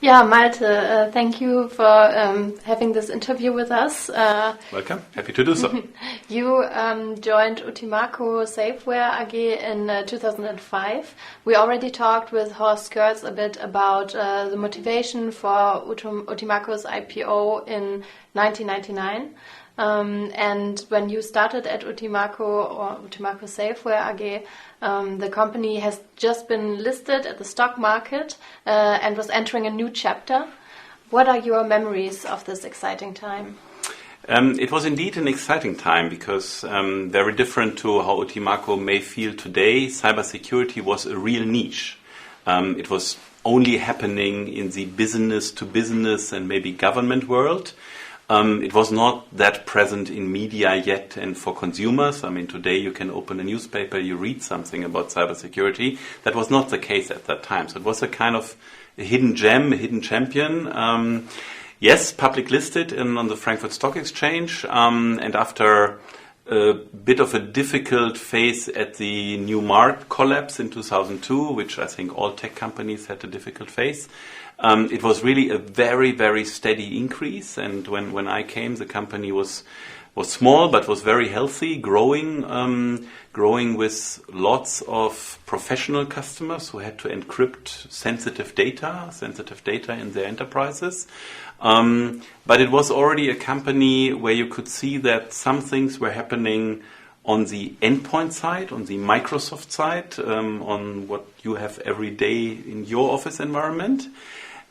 Yeah, Malte, thank you for having this interview with us. Welcome. Happy to do so. You joined Utimaco Safeware AG in 2005. We already talked with Horst Kurz a bit about the motivation for Utimaco's IPO in 1999. And when you started at Utimaco or Utimaco Safeware AG, the company has just been listed at the stock market and was entering a new chapter. What are your memories of this exciting time? It was indeed an exciting time because very different to how Utimaco may feel today, cybersecurity was a real niche. It was only happening in the business-to-business and maybe government world. It was not that present in media yet and for consumers. I mean, today you can open a newspaper, you read something about cybersecurity. That was not the case at that time. So it was a kind of a hidden gem, a hidden champion. Yes, public listed on the Frankfurt Stock Exchange. And after a bit of a difficult phase at the new market collapse in 2002, which I think all tech companies had a difficult phase, it was really a very, very steady increase. And when I came, the company was small but was very healthy, growing with lots of professional customers who had to encrypt sensitive data in their enterprises. But it was already a company where you could see that some things were happening on the endpoint side, on the Microsoft side, on what you have every day in your office environment.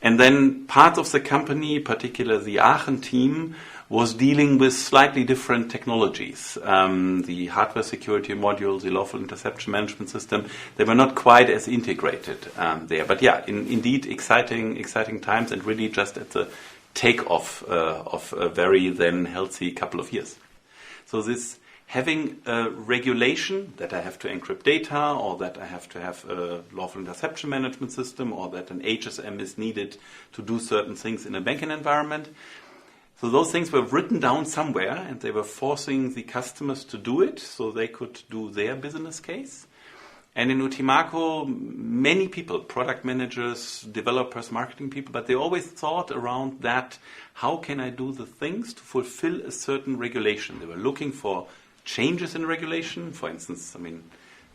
And then part of the company, particularly the Aachen team, was dealing with slightly different technologies. The Hardware-Sicherheitsmodule, the lawful interception management system, they were not quite as integrated there. But yeah, indeed exciting times and really just at the takeoff of a very then healthy couple of years. So this having a regulation that I have to encrypt data or that I have to have a lawful interception management system or that an HSM is needed to do certain things in a banking environment. So those things were written down somewhere and they were forcing the customers to do it so they could do their business case. And in Utimaco, many people, product managers, developers, marketing people, but they always thought around that, how can I do the things to fulfill a certain regulation? They were looking for changes in regulation. For instance, I mean,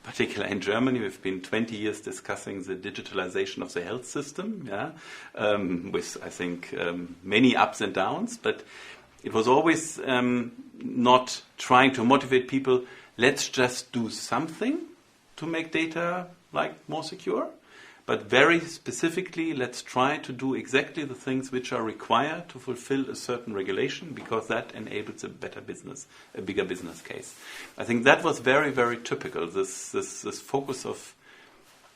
particularly in Germany, we've been 20 years discussing the digitalization of the health system, with, I think, many ups and downs. But it was always not trying to motivate people, let's just do something to make data more secure, but very specifically, let's try to do exactly the things which are required to fulfill a certain regulation because that enables a bigger business case. I think that was very, very typical, this focus of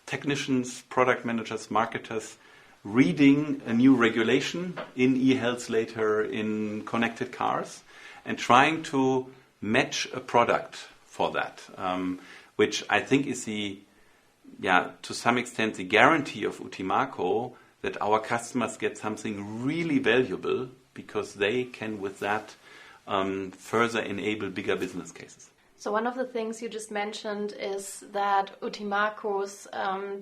technicians, product managers, marketers, reading a new regulation in e-health later, in connected cars, and trying to match a product for that. Which I think is to some extent the guarantee of Utimaco that our customers get something really valuable because they can with that further enable bigger business cases. So one of the things you just mentioned is that Utimaco's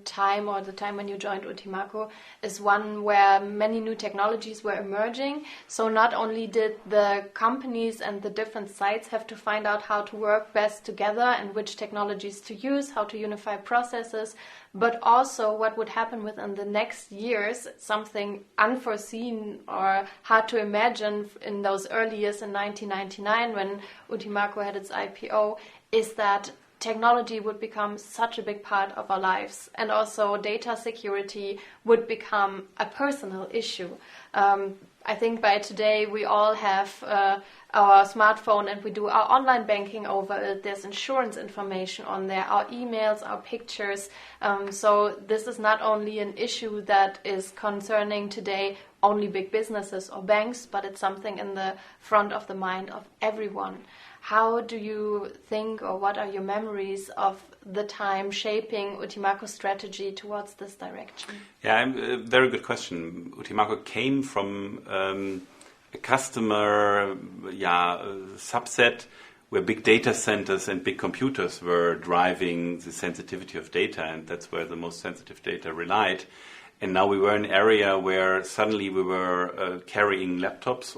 time, or the time when you joined Utimaco, is one where many new technologies were emerging. So not only did the companies and the different sites have to find out how to work best together and which technologies to use, how to unify processes, but also what would happen within the next years, something unforeseen or hard to imagine in those early years in 1999 when Utimaco had its IPO, is that technology would become such a big part of our lives, and also data security would become a personal issue. I think by today we all have our smartphone and we do our online banking over it. There's insurance information on there, our emails, our pictures. So this is not only an issue that is concerning today only big businesses or banks, but it's something in the front of the mind of everyone. How do you think, or what are your memories of the time shaping Utimaco's strategy towards this direction? Yeah, a very good question. Utimaco came from a customer subset where big data centers and big computers were driving the sensitivity of data, and that's where the most sensitive data relied. And now we were in an area where suddenly we were carrying laptops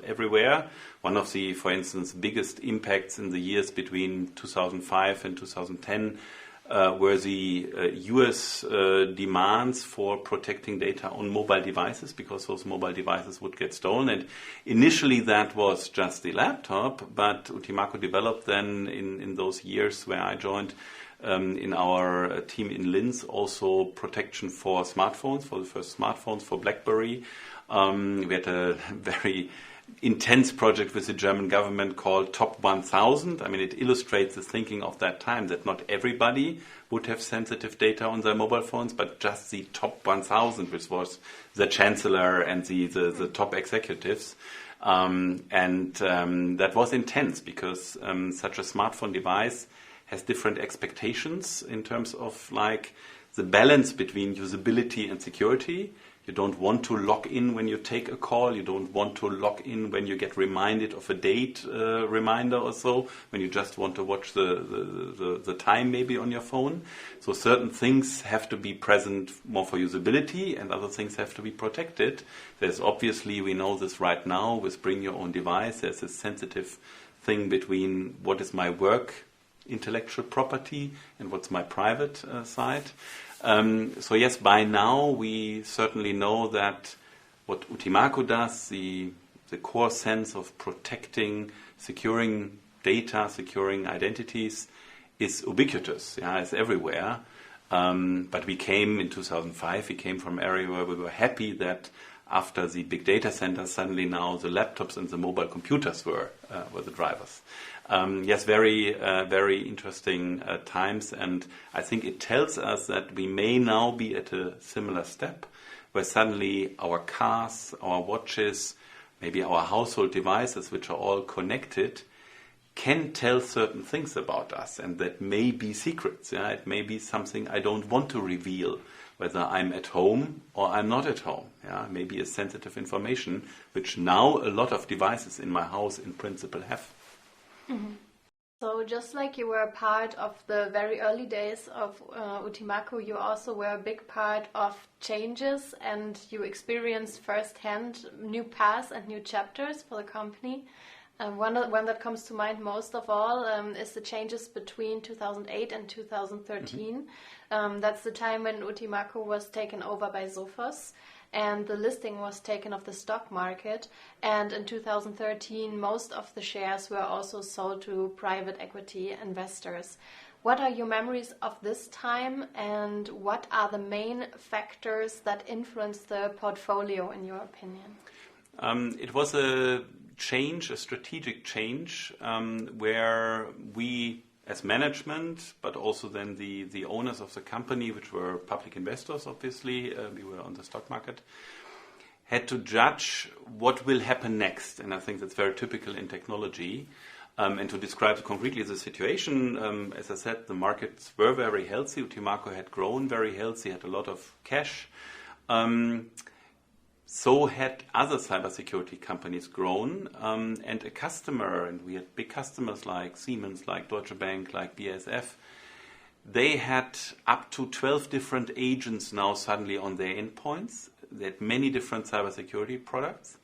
everywhere. One of the, for instance, biggest impacts in the years between 2005 and 2010 were the US demands for protecting data on mobile devices, because those mobile devices would get stolen. And initially that was just the laptop, but Utimaco developed then in those years where I joined in our team in Linz also protection for smartphones, for the first smartphones for BlackBerry. We had a very intense project with the German government called Top 1000. I mean, it illustrates the thinking of that time that not everybody would have sensitive data on their mobile phones, but just the Top 1000, which was the chancellor and the top executives. That was intense because such a smartphone device has different expectations in terms of like the balance between usability and security. You don't want to log in when you take a call. You don't want to log in when you get reminded of a date reminder or so, when you just want to watch the time maybe on your phone. So certain things have to be present more for usability and other things have to be protected. There's obviously, we know this right now with bring your own device, there's a sensitive thing between what is my work intellectual property and what's my private side. So yes, by now we certainly know that what Utimaco does, the core sense of protecting, securing data, securing identities, is ubiquitous. Yeah, it's everywhere. But we came in 2005. We came from an area where we were happy that after the big data centers, suddenly now the laptops and the mobile computers were the drivers. Yes, very interesting times, and I think it tells us that we may now be at a similar step where suddenly our cars, our watches, maybe our household devices, which are all connected, can tell certain things about us, and that may be secrets. Yeah? It may be something I don't want to reveal, whether I'm at home or I'm not at home. Yeah? Maybe a sensitive information, which now a lot of devices in my house in principle have. Mm-hmm. So just like you were a part of the very early days of Utimaco, you also were a big part of changes, and you experienced firsthand new paths and new chapters for the company. One that comes to mind most of all is the changes between 2008 and 2013. Mm-hmm. That's the time when Utimaco was taken over by Sophos, and the listing was taken off the stock market. And in 2013, most of the shares were also sold to private equity investors. What are your memories of this time, and what are the main factors that influenced the portfolio, in your opinion? It was a strategic change, where we, as management, but also then the owners of the company, which were public investors, obviously, we were on the stock market, had to judge what will happen next. And I think that's very typical in technology. And to describe concretely the situation, as I said, the markets were very healthy. Utimaco had grown very healthy, had a lot of cash. So had other cybersecurity companies grown, and a customer, and we had big customers like Siemens, like Deutsche Bank, like BASF. They had up to 12 different agents now suddenly on their endpoints. They had many different cybersecurity products,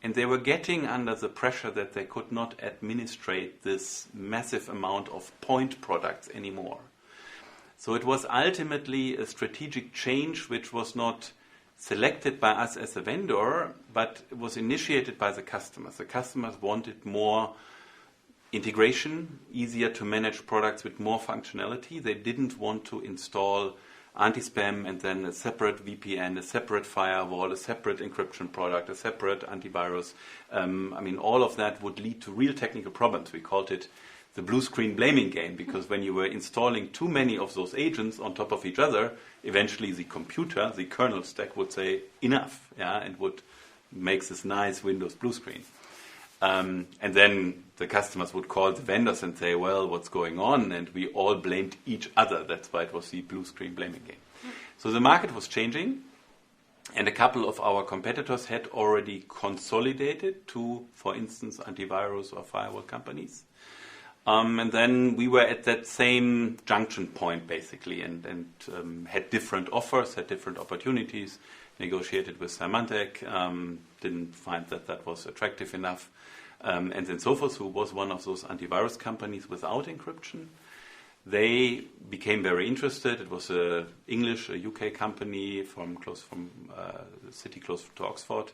and they were getting under the pressure that they could not administrate this massive amount of point products anymore. So it was ultimately a strategic change which was not selected by us as a vendor, but it was initiated by the customers. The customers wanted more integration, easier to manage products with more functionality. They didn't want to install anti-spam and then a separate VPN, a separate firewall, a separate encryption product, a separate antivirus. All of that would lead to real technical problems. We called it the blue screen blaming game, because when you were installing too many of those agents on top of each other, eventually the computer, the kernel stack, would say enough, and would make this nice Windows blue screen. And then the customers would call the vendors and say, well, what's going on? And we all blamed each other. That's why it was the blue screen blaming game. So the market was changing, and a couple of our competitors had already consolidated to, for instance, antivirus or firewall companies. And then we were at that same junction point, basically, and had different offers, had different opportunities, negotiated with Symantec, didn't find that was attractive enough, and then Sophos, who was one of those antivirus companies without encryption. They became very interested. It was a UK company from a city close to Oxford.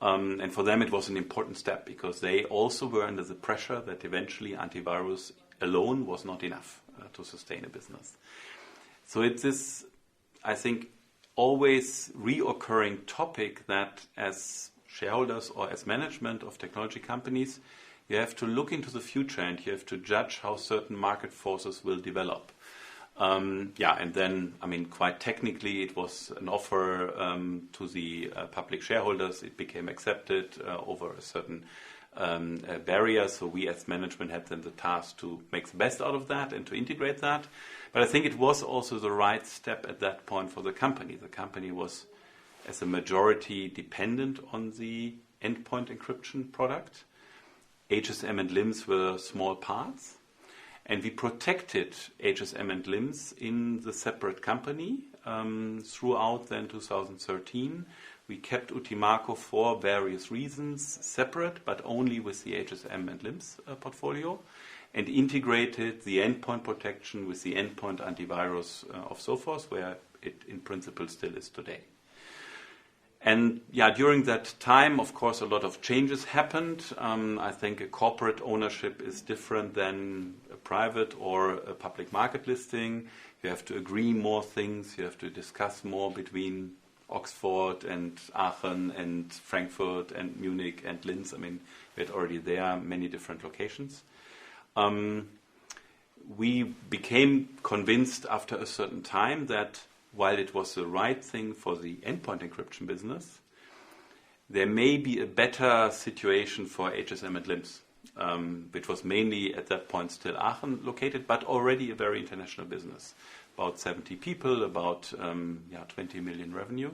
And for them it was an important step because they also were under the pressure that eventually antivirus alone was not enough to sustain a business. So it's this, I think, always reoccurring topic that as shareholders or as management of technology companies, you have to look into the future and you have to judge how certain market forces will develop. And then, quite technically, it was an offer to the public shareholders. It became accepted over a certain barrier. So we as management had then the task to make the best out of that and to integrate that. But I think it was also the right step at that point for the company. The company was, as a majority, dependent on the endpoint encryption product. HSM and LIMS were small parts. And we protected HSM and LIMS in the separate company throughout then 2013. We kept Utimaco for various reasons separate, but only with the HSM and LIMS portfolio, and integrated the endpoint protection with the endpoint antivirus of Sophos, where it in principle still is today. And during that time, of course, a lot of changes happened. I think a corporate ownership is different than a private or a public market listing. You have to agree more things. You have to discuss more between Oxford and Aachen and Frankfurt and Munich and Linz. We had already there many different locations. We became convinced after a certain time that while it was the right thing for the endpoint encryption business, there may be a better situation for HSM and LIMS, which was mainly at that point still Aachen located, but already a very international business. About 70 people, about 20 million revenue.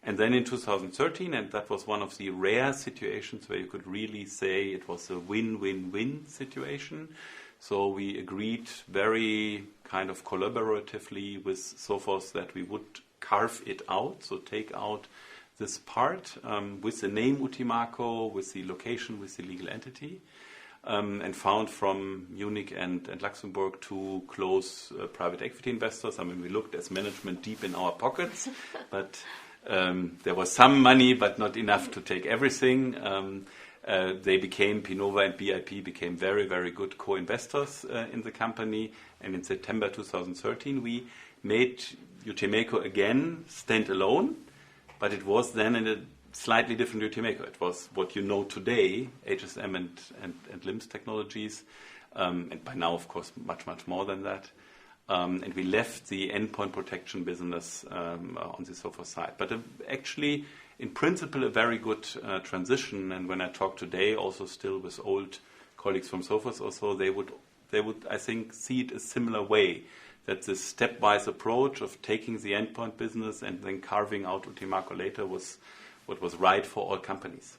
And then in 2013, and that was one of the rare situations where you could really say it was a win-win-win situation. So we agreed very kind of collaboratively with Sophos that we would carve it out, so take out this part with the name Utimaco, with the location, with the legal entity, and found from Munich and Luxembourg two close private equity investors. We looked as management deep in our pockets, but there was some money, but not enough to take everything. They became, Pinova and BIP became very, very good co-investors in the company. And in September 2013, we made Utimaco again stand alone, but it was then in a slightly different Utimaco. It was what you know today, HSM and LIMS technologies, and by now, of course, much, much more than that. And we left the endpoint protection business on the Sophos side. But actually, in principle, a very good transition. And when I talk today, also still with old colleagues from Sophos, also they would, I think, see it a similar way. That this stepwise approach of taking the endpoint business and then carving out Utimaco later was what was right for all companies.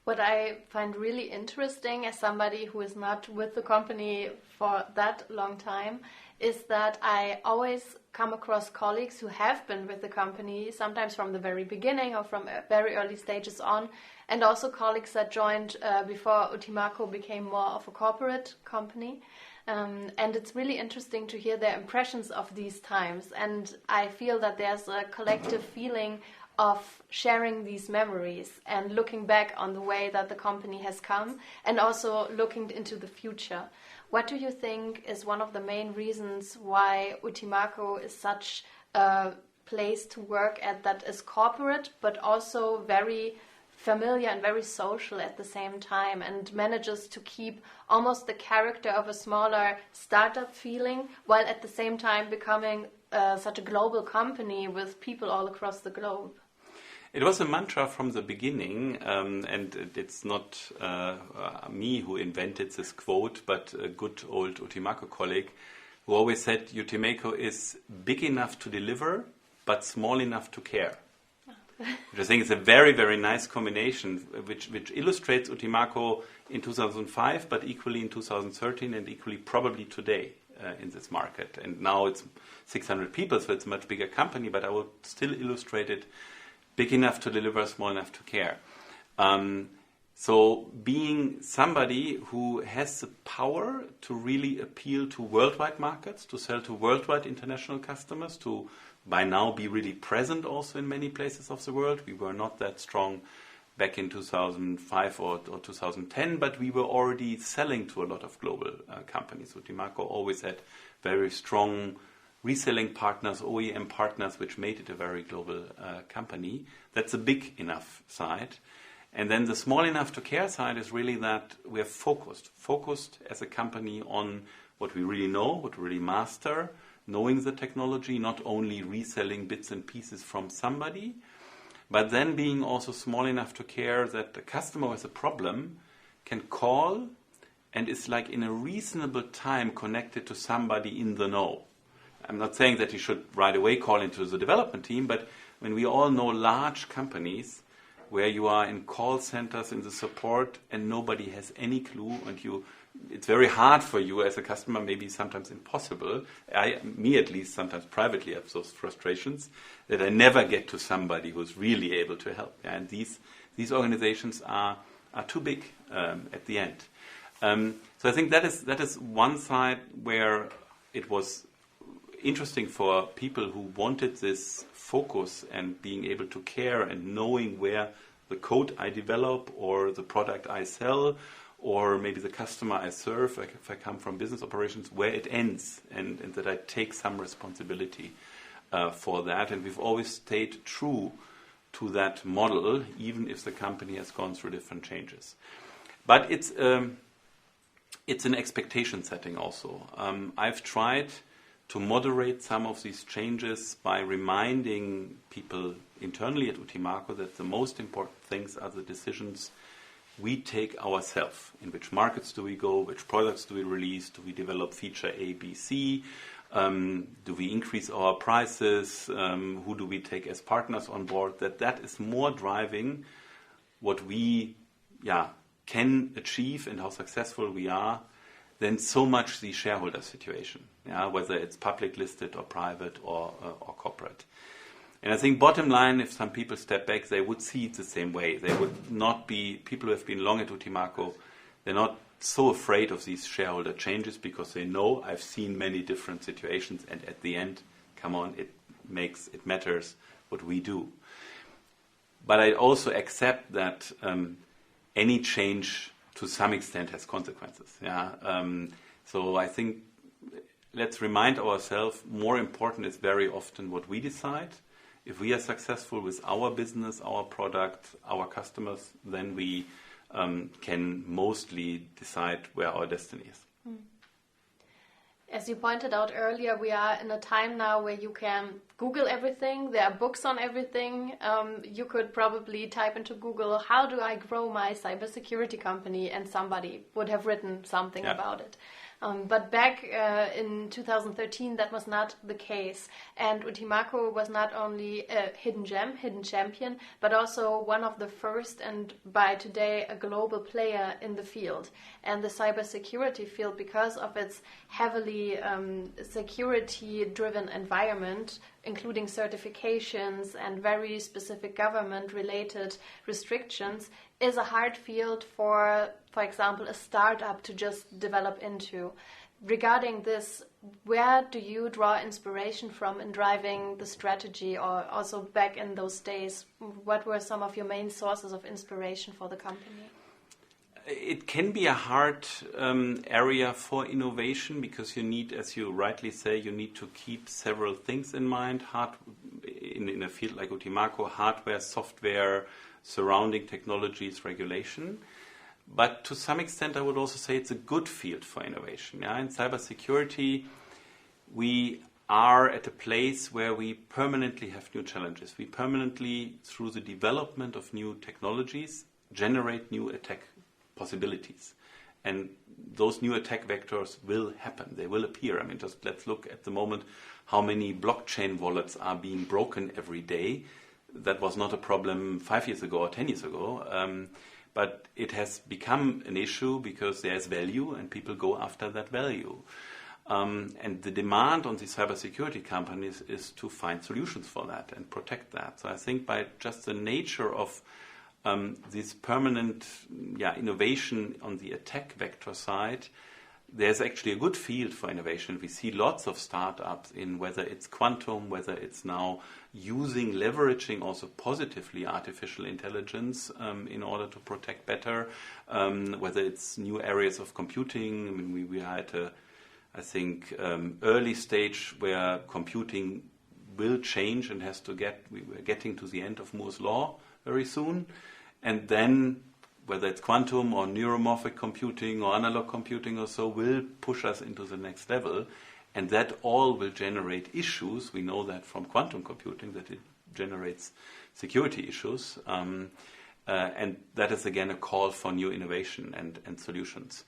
What I find really interesting as somebody who is not with the company for that long time is that I always come across colleagues who have been with the company, sometimes from the very beginning or from very early stages on, and also colleagues that joined before Utimaco became more of a corporate company. And it's really interesting to hear their impressions of these times. And I feel that there's a collective feeling of sharing these memories and looking back on the way that the company has come and also looking into the future. What do you think is one of the main reasons why Utimaco is such a place to work at that is corporate but also very familiar and very social at the same time and manages to keep almost the character of a smaller startup feeling while at the same time becoming such a global company with people all across the globe? It was a mantra from the beginning, and it's not me who invented this quote, but a good old Utimaco colleague who always said Utimaco is big enough to deliver, but small enough to care. which I think is a very, very nice combination, which illustrates Utimaco in 2005, but equally in 2013 and equally probably today in this market. And now it's 600 people, so it's a much bigger company, but I would still illustrate it big enough to deliver, small enough to care. So being somebody who has the power to really appeal to worldwide markets, to sell to worldwide international customers, to by now be really present also in many places of the world. We were not that strong back in 2005 or 2010, but we were already selling to a lot of global companies. Utimaco always had very strong reselling partners, OEM partners, which made it a very global company. That's a big enough side. And then the small enough to care side is really that we're focused as a company on what we really know, what we really master, knowing the technology, not only reselling bits and pieces from somebody, but then being also small enough to care that the customer with a problem can call and is like in a reasonable time connected to somebody in the know. I'm not saying that you should right away call into the development team, but when we all know large companies where you are in call centers in the support and nobody has any clue, and it's very hard for you as a customer, maybe sometimes impossible. Me at least, sometimes privately have those frustrations that I never get to somebody who's really able to help. And these organizations are too big at the end. So I think that is one side where it was interesting for people who wanted this focus and being able to care and knowing where the code I develop or the product I sell or maybe the customer I serve, if I come from business operations, where it ends and that I take some responsibility for that. And we've always stayed true to that model, even if the company has gone through different changes. But it's an expectation setting also. I've tried to moderate some of these changes by reminding people internally at Utimaco that the most important things are the decisions we take ourselves. In which markets do we go? Which products do we release? Do we develop feature A, B, C? Do we increase our prices? Who do we take as partners on board? That is more driving what we can achieve and how successful we are than so much the shareholder situation, whether it's public listed or private or corporate. And I think bottom line, if some people step back, they would see it the same way. They would not be, people who have been long at Utimaco, they're not so afraid of these shareholder changes because they know I've seen many different situations and at the end, come on, it matters what we do. But I also accept that any change to some extent has consequences. So I think let's remind ourselves, more important is very often what we decide. If we are successful with our business, our product, our customers, then we can mostly decide where our destiny is. As you pointed out earlier, we are in a time now where you can Google everything. There are books on everything. You could probably type into Google, how do I grow my cybersecurity company? And somebody would have written something about it. But back in 2013, that was not the case. And Utimaco was not only a hidden champion, but also one of the first and by today a global player in the field. And the cybersecurity field, because of its heavily security-driven environment, including certifications and very specific government-related restrictions, is a hard field for example, a startup to just develop into. Regarding this, where do you draw inspiration from in driving the strategy, or also back in those days, what were some of your main sources of inspiration for the company? It can be a hard area for innovation because you need, as you rightly say, you need to keep several things in mind. In a field like Utimaco, hardware, software, surrounding technologies, regulation. But to some extent, I would also say it's a good field for innovation. In cybersecurity, we are at a place where we permanently have new challenges. We permanently, through the development of new technologies, generate new attack possibilities. And those new attack vectors will happen. They will appear. I mean, just let's look at the moment how many blockchain wallets are being broken every day. That was not a problem 5 years ago or 10 years ago. But it has become an issue because there's value and people go after that value. And the demand on the cybersecurity companies is to find solutions for that and protect that. So I think by just the nature of this permanent innovation on the attack vector side, there's actually a good field for innovation. We see lots of startups in whether it's quantum, whether it's now leveraging also positively artificial intelligence in order to protect better, whether it's new areas of computing. I mean, we had early stage where computing will change and we're getting to the end of Moore's law very soon. And then whether it's quantum or neuromorphic computing or analog computing or so, will push us into the next level. And that all will generate issues. We know that from quantum computing, that it generates security issues. And that is, again, a call for new innovation and solutions.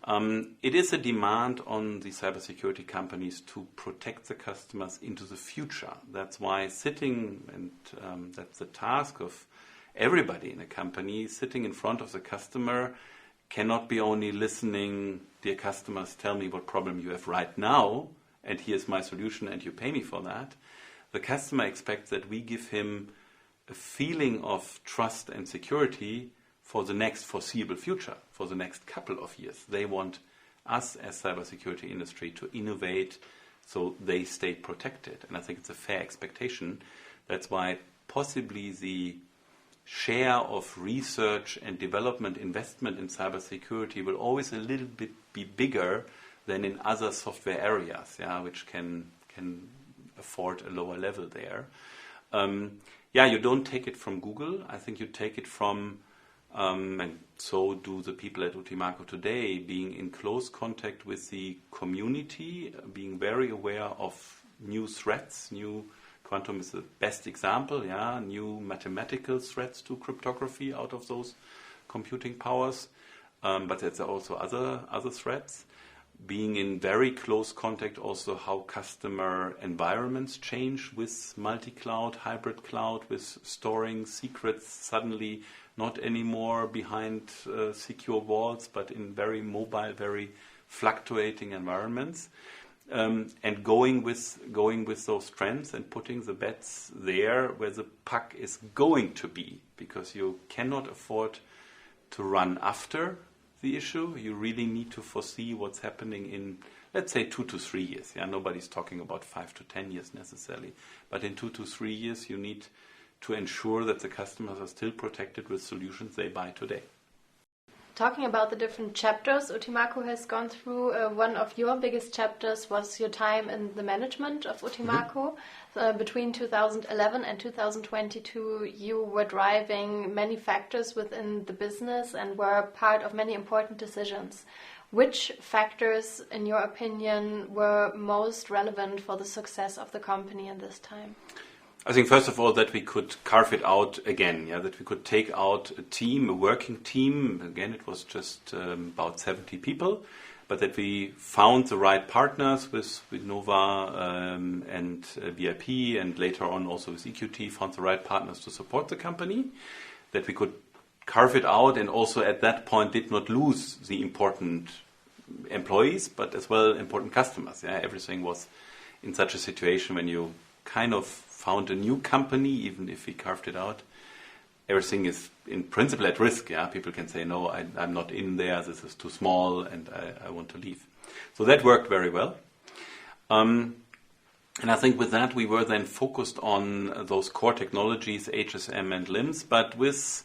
It is a demand on the cybersecurity companies to protect the customers into the future. That's why that's the task of everybody in a company. Sitting in front of the customer cannot be only listening, dear customers, tell me what problem you have right now, and here's my solution, and you pay me for that. The customer expects that we give him a feeling of trust and security for the next foreseeable future, for the next couple of years. They want us as cybersecurity industry to innovate so they stay protected. And I think it's a fair expectation. That's why possibly the share of research and development investment in cybersecurity will always a little bit be bigger than in other software areas, which can afford a lower level there. You don't take it from Google. I think you take it from, and so do the people at Utimaco today, being in close contact with the community, being very aware of new threats, quantum is the best example, new mathematical threats to cryptography out of those computing powers, but there's also other threats. Being in very close contact also how customer environments change with multi-cloud, hybrid cloud, with storing secrets suddenly not anymore behind secure walls, but in very mobile, very fluctuating environments. And going with those trends and putting the bets there where the puck is going to be, because you cannot afford to run after the issue. You really need to foresee what's happening in, let's say, 2 to 3 years. Nobody's talking about 5 to 10 years necessarily, but in 2 to 3 years you need to ensure that the customers are still protected with solutions they buy today. Talking about the different chapters Utimaco has gone through, one of your biggest chapters was your time in the management of Utimaco. Between 2011 and 2022, you were driving many factors within the business and were part of many important decisions. Which factors, in your opinion, were most relevant for the success of the company in this time? I think, first of all, that we could carve it out again, that we could take out a working team. Again, it was just about 70 people, but that we found the right partners with Nova and VIP, and later on also with EQT, found the right partners to support the company, that we could carve it out and also at that point did not lose the important employees, but as well important customers. Everything was in such a situation when you kind of found a new company, even if we carved it out, everything is in principle at risk. People can say, no, I'm not in there, this is too small, and I want to leave. So that worked very well. And I think with that we were then focused on those core technologies, HSM and LIMS, but with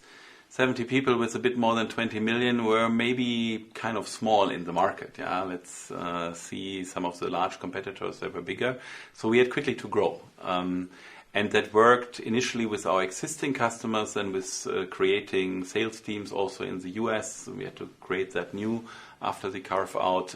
70 people with a bit more than 20 million were maybe kind of small in the market. Let's see some of the large competitors that were bigger. So we had quickly to grow. And that worked initially with our existing customers and with creating sales teams also in the US. We had to create that new after the carve out,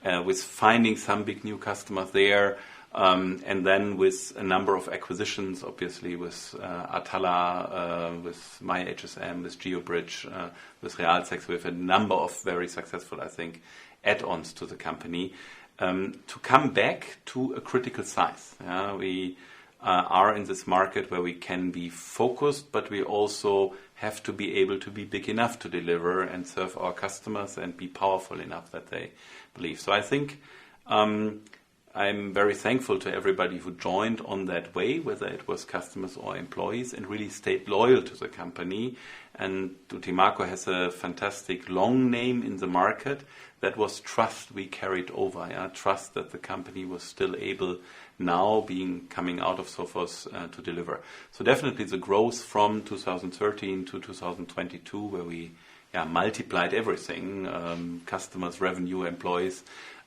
with finding some big new customers there. And then with a number of acquisitions, obviously with Atala, with MyHSM, with GeoBridge, with Realsex, we have a number of very successful, I think, add-ons to the company to come back to a critical size. We are in this market where we can be focused, but we also have to be able to be big enough to deliver and serve our customers and be powerful enough that they believe. So I think I'm very thankful to everybody who joined on that way, whether it was customers or employees, and really stayed loyal to the company. And Utimaco has a fantastic long name in the market. That was trust we carried over. Yeah? Trust that the company was still able now, coming out of Sophos, to deliver. So definitely the growth from 2013 to 2022, where we multiplied everything, customers, revenue, employees.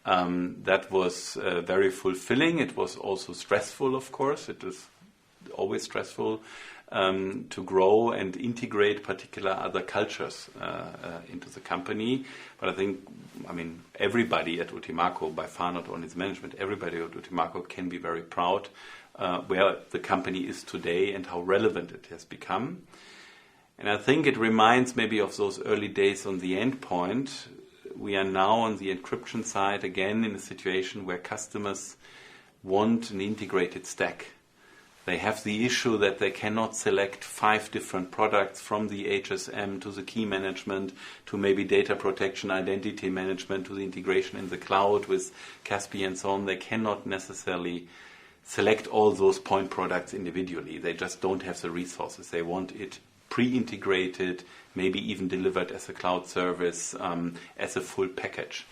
That was very fulfilling. It was also stressful, of course. It is always stressful to grow and integrate particular other cultures into the company. But I mean, everybody at Utimaco, by far not only its management, everybody at Utimaco can be very proud where the company is today and how relevant it has become. And I think it reminds maybe of those early days on the endpoint. We are now on the encryption side again in a situation where customers want an integrated stack. They have the issue that they cannot select 5 different products, from the HSM to the key management to maybe data protection, identity management, to the integration in the cloud with Caspi and so on. They cannot necessarily select all those point products individually. They just don't have the resources. They want it pre-integrated, maybe even delivered as a cloud service, as a full package.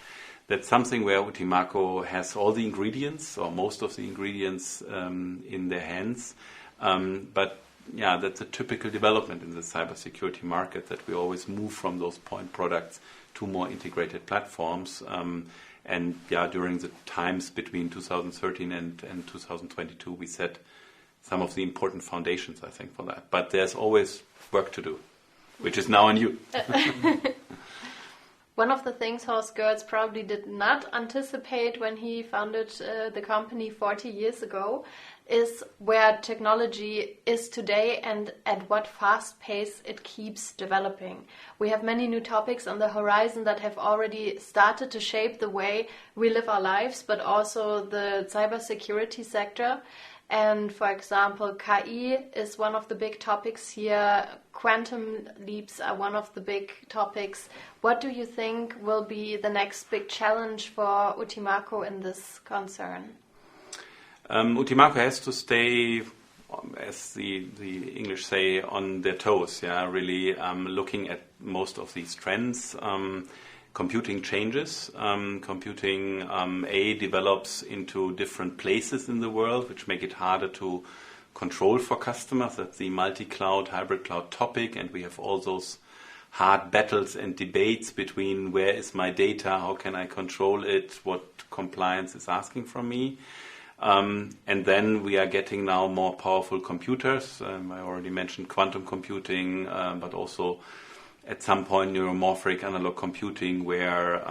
That's something where Utimaco has all the ingredients, or most of the ingredients, in their hands. But that's a typical development in the cybersecurity market, that we always move from those point products to more integrated platforms. During the times between 2013 and 2022, we set some of the important foundations, I think, for that. But there's always work to do, which is now on you. One of the things Horst Goertz probably did not anticipate when he founded the company 40 years ago is where technology is today and at what fast pace it keeps developing. We have many new topics on the horizon that have already started to shape the way we live our lives, but also the cybersecurity sector. And for example, KI is one of the big topics here. Quantum leaps are one of the big topics. What do you think will be the next big challenge for Utimaco in this concern? Utimaco has to stay, as the English say, on their toes. Really looking at most of these trends. Computing changes. Computing develops into different places in the world, which make it harder to control for customers. That's the multi-cloud, hybrid cloud topic, and we have all those hard battles and debates between where is my data, how can I control it, what compliance is asking from me. And then we are getting now more powerful computers. I already mentioned quantum computing, but also at some point neuromorphic analog computing, where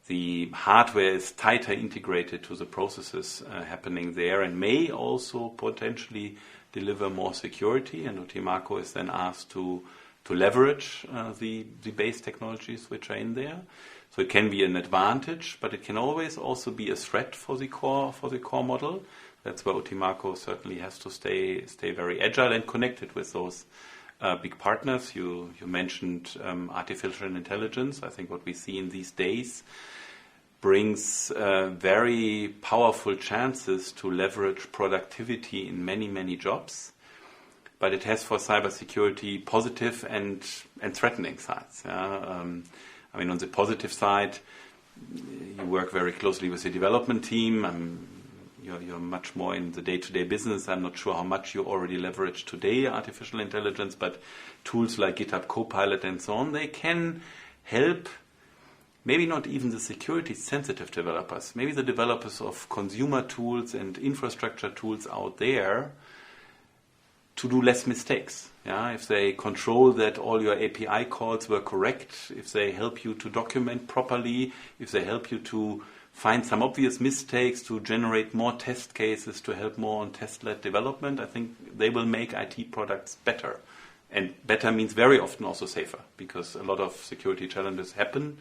the hardware is tighter integrated to the processes happening there, and may also potentially deliver more security. And Utimaco is then asked to leverage the base technologies which are in there. So it can be an advantage, but it can always also be a threat for the core model. That's where Utimaco certainly has to stay very agile and connected with those big partners. You mentioned artificial intelligence. I think what we see in these days brings very powerful chances to leverage productivity in many, many jobs. But it has for cybersecurity positive and threatening sides. I mean, on the positive side, you work very closely with the development team. You're much more in the day-to-day business. I'm not sure how much you already leverage today, artificial intelligence, but tools like GitHub Copilot and so on, they can help maybe not even the security-sensitive developers, maybe the developers of consumer tools and infrastructure tools out there to do less mistakes. If they control that all your API calls were correct, if they help you to document properly, if they help you to find some obvious mistakes, to generate more test cases, to help more on test-led development, I think they will make IT products better. And better means very often also safer, because a lot of security challenges happen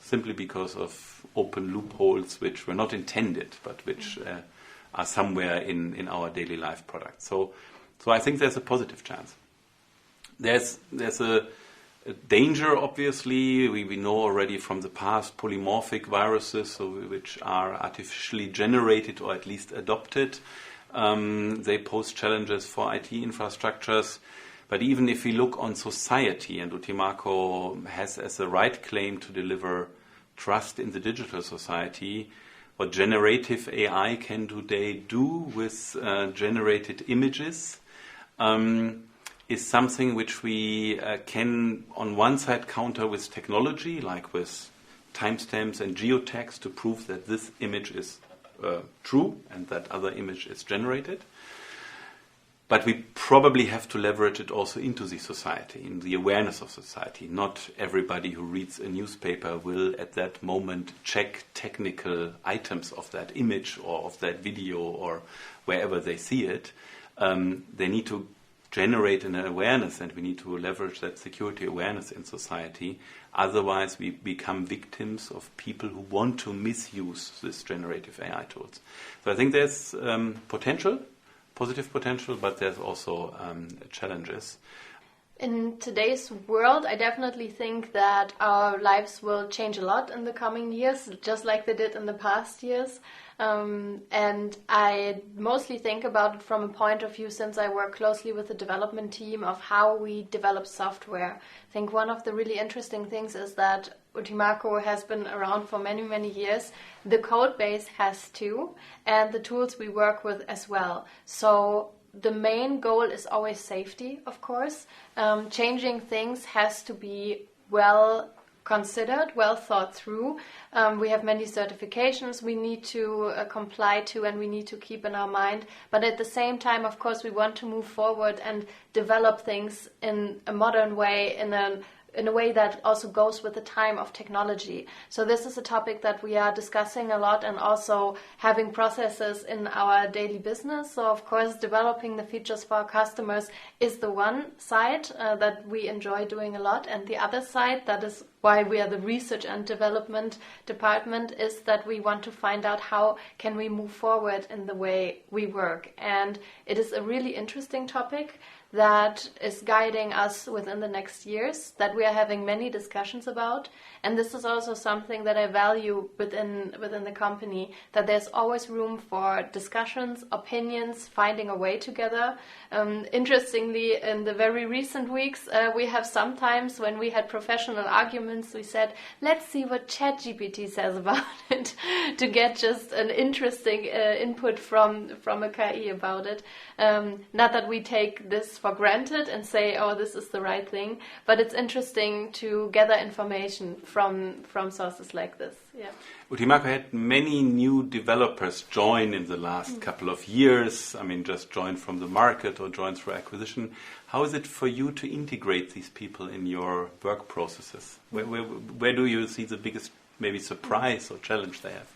simply because of open loopholes which were not intended, but which are somewhere in our daily life products. So I think there's a positive chance. There's a danger, obviously. We know already from the past polymorphic viruses, so which are artificially generated or at least adopted. They pose challenges for IT infrastructures. But even if we look on society, and Utimaco has as a right claim to deliver trust in the digital society, what generative AI can today do with generated images is something which we can, on one side, counter with technology, like with timestamps and geotags to prove that this image is true and that other image is generated. But we probably have to leverage it also into the society, in the awareness of society. Not everybody who reads a newspaper will at that moment check technical items of that image or of that video or wherever they see it. They need to generate an awareness, and we need to leverage that security awareness in society. Otherwise, we become victims of people who want to misuse this generative AI tools. So I think there's potential, positive potential, but there's also challenges. In today's world, I definitely think that our lives will change a lot in the coming years, just like they did in the past years. And I mostly think about it from a point of view, since I work closely with the development team, of how we develop software. I think one of the really interesting things is that Utimaco has been around for many, many years. The code base has too, and the tools we work with as well. So the main goal is always safety, of course. Changing things has to be well considered, well thought through. We have many certifications we need to comply to, and we need to keep in our mind. But at the same time, of course, we want to move forward and develop things in a modern way, in a way that also goes with the time of technology. So this is a topic that we are discussing a lot, and also having processes in our daily business. So of course, developing the features for our customers is the one side that we enjoy doing a lot. And the other side, that is why we are the research and development department, is that we want to find out how can we move forward in the way we work. And it is a really interesting topic that is guiding us within the next years, that we are having many discussions about. And this is also something that I value within the company, that there's always room for discussions, opinions, finding a way together. Interestingly, in the very recent weeks, we have sometimes, when we had professional arguments, we said, let's see what ChatGPT says about it, to get just an interesting input from a KI about it. Not that we take this for granted and say, oh, this is the right thing, but it's interesting to gather information from sources like this. Yeah. Utimaco had many new developers join in the last couple of years. I mean, just joined from the market or joined through acquisition. How is it for you to integrate these people in your work processes? Where do you see the biggest maybe surprise or challenge they have?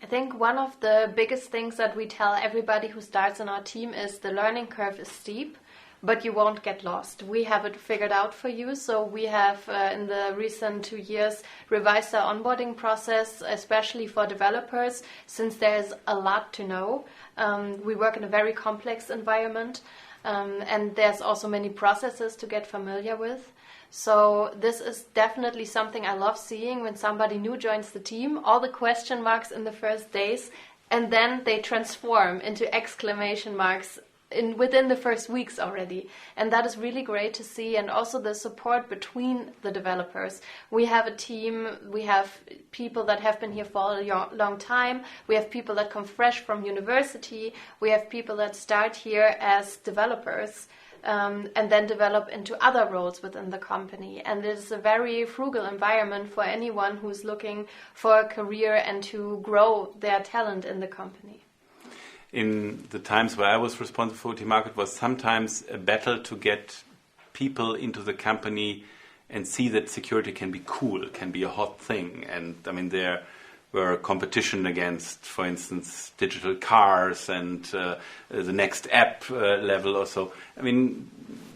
I think one of the biggest things that we tell everybody who starts in our team is the learning curve is steep, but you won't get lost. We have it figured out for you. So we have, in the recent 2 years, revised our onboarding process, especially for developers, since there's a lot to know. We work in a very complex environment, and there's also many processes to get familiar with. So this is definitely something I love seeing when somebody new joins the team, all the question marks in the first days, and then they transform into exclamation marks within the first weeks already. And that is really great to see. And also the support between the developers. We have a team, we have people that have been here for a long time, we have people that come fresh from university, we have people that start here as developers, and then develop into other roles within the company. And it is a very frugal environment for anyone who's looking for a career and to grow their talent in the company. In the times where I was responsible for Utimaco, it was sometimes a battle to get people into the company and see that security can be cool, can be a hot thing. And I mean, there were competition against, for instance, digital cars and the next app level or so. I mean,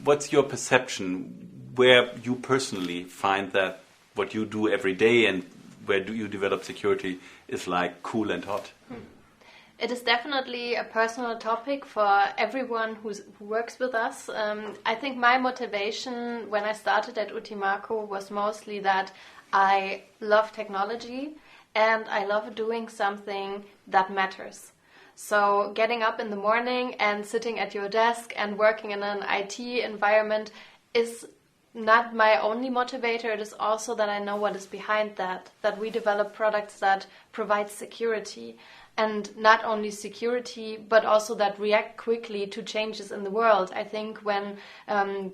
what's your perception? Where you personally find that what you do every day and where do you develop security is like cool and hot? It is definitely a personal topic for everyone who works with us. I think my motivation when I started at Utimaco was mostly that I love technology and I love doing something that matters. So getting up in the morning and sitting at your desk and working in an IT environment is not my only motivator. It is also that I know what is behind that we develop products that provide security. And not only security, but also that react quickly to changes in the world. I think when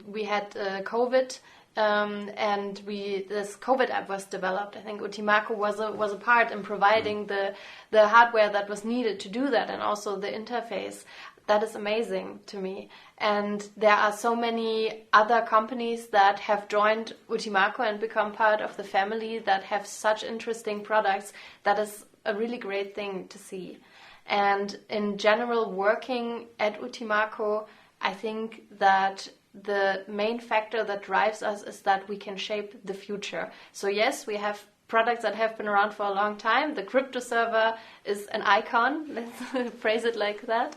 we had COVID and this COVID app was developed, I think Utimaco was a part in providing the hardware that was needed to do that, and also the interface. That is amazing to me. And there are so many other companies that have joined Utimaco and become part of the family that have such interesting products. That is a really great thing to see. And in general, working at Utimaco, I think that the main factor that drives us is that we can shape the future. So yes, we have products that have been around for a long time. The crypto server is an icon, let's phrase it like that.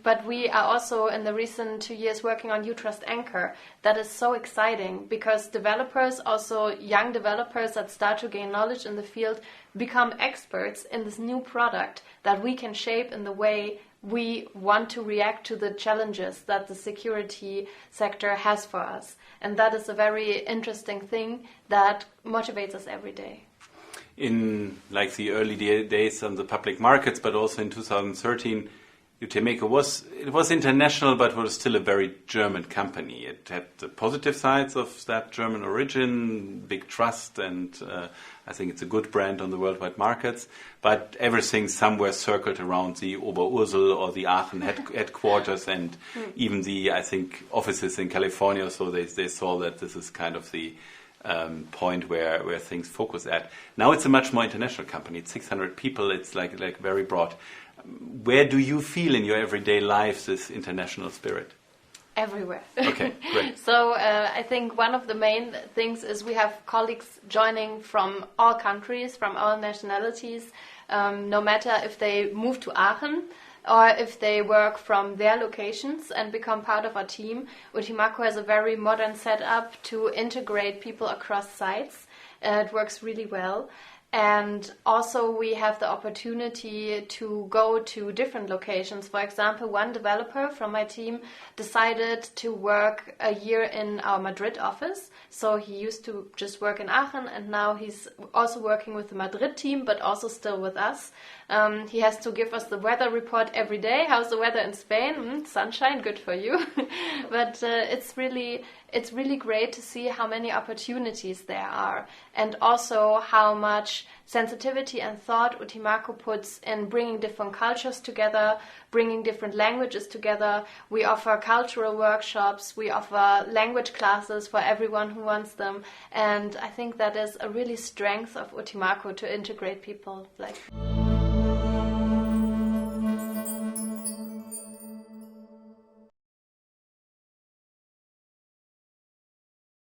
But we are also in the recent 2 years working on UTrust Anchor. That is so exciting because developers, also young developers that start to gain knowledge in the field, become experts in this new product that we can shape in the way we want to react to the challenges that the security sector has for us. And that is a very interesting thing that motivates us every day. In like the early days on the public markets, but also in 2013, Utimaco was international, but was still a very German company. It had the positive sides of that German origin, big trust, and I think it's a good brand on the worldwide markets. But everything somewhere circled around the Oberursel or the Aachen headquarters, and even the, I think, offices in California. So they saw that this is kind of the point where things focus at. Now it's a much more international company. It's 600 people. It's like very broad. Where do you feel in your everyday life this international spirit? Everywhere. Okay, great. So I think one of the main things is we have colleagues joining from all countries, from all nationalities, no matter if they move to Aachen or if they work from their locations and become part of our team. Utimaco has a very modern setup to integrate people across sites. It works really well. And also we have the opportunity to go to different locations. For example, one developer from my team decided to work a year in our Madrid office. So he used to just work in Aachen, and now he's also working with the Madrid team, but also still with us. He has to give us the weather report every day. How's the weather in Spain? Sunshine, good for you. But it's really great to see how many opportunities there are, and also how much sensitivity and thought Utimaco puts in bringing different cultures together, bringing different languages together. We offer cultural workshops, we offer language classes for everyone who wants them, and I think that is a really strength of Utimaco to integrate people like